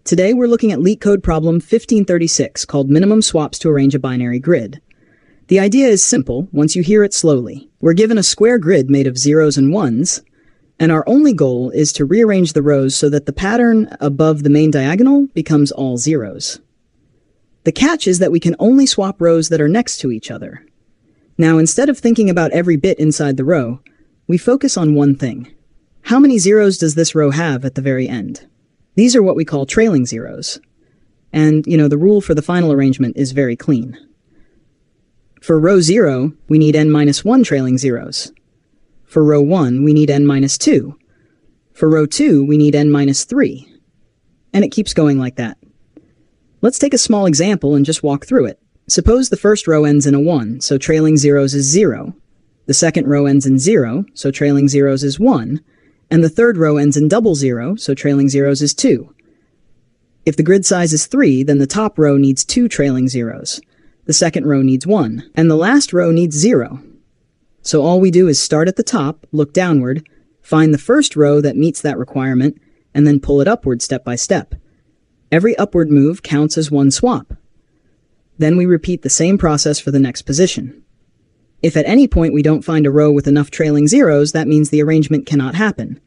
Today we're looking at Leetcode problem 1536 called minimum swaps to arrange a binary grid. The idea is simple once you hear it slowly. We're given a square grid made of zeros and ones, and our only goal is to rearrange the rows so that the pattern above the main diagonal becomes all zeros. The catch is that we can only swap rows that are next to each other. Now, instead of thinking about every bit inside the row, we focus on one thing. How many zeros does this row have at the very end? These are what we call trailing zeros. And, the rule for the final arrangement is very clean. For row 0, we need n-1 trailing zeros. For row 1, we need n-2. For row 2, we need n-3. And it keeps going like that. Let's take a small example and just walk through it. Suppose the first row ends in a 1, so trailing zeros is 0. The second row ends in 0, so trailing zeros is 1. And the third row ends in double 0, so trailing zeros is 2. If the grid size is 3, then the top row needs 2 trailing zeros. The second row needs 1, and the last row needs 0. So all we do is start at the top, look downward, find the first row that meets that requirement, and then pull it upward step by step. Every upward move counts as one swap. Then we repeat the same process for the next position. If at any point we don't find a row with enough trailing zeros, that means the arrangement cannot happen.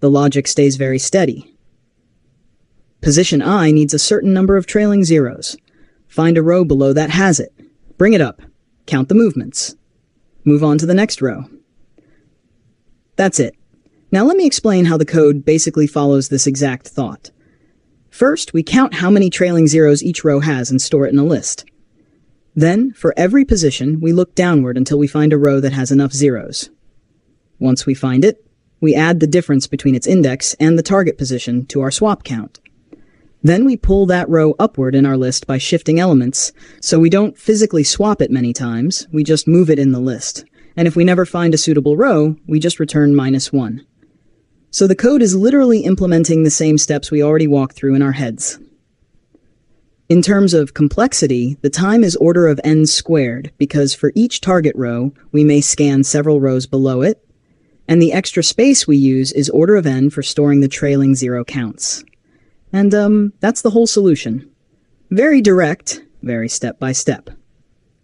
The logic stays very steady. Position I needs a certain number of trailing zeros. Find a row below that has it. Bring it up. Count the movements. Move on to the next row. That's it. Now let me explain how the code basically follows this exact thought. First, we count how many trailing zeros each row has and store it in a list. Then, for every position, we look downward until we find a row that has enough zeros. Once we find it, we add the difference between its index and the target position to our swap count. Then we pull that row upward in our list by shifting elements, so we don't physically swap it many times, we just move it in the list. And if we never find a suitable row, we just return -1. So the code is literally implementing the same steps we already walked through in our heads. In terms of complexity, the time is order of n squared, because for each target row, we may scan several rows below it, and the extra space we use is order of n for storing the trailing zero counts. And that's the whole solution. Very direct, very step by step.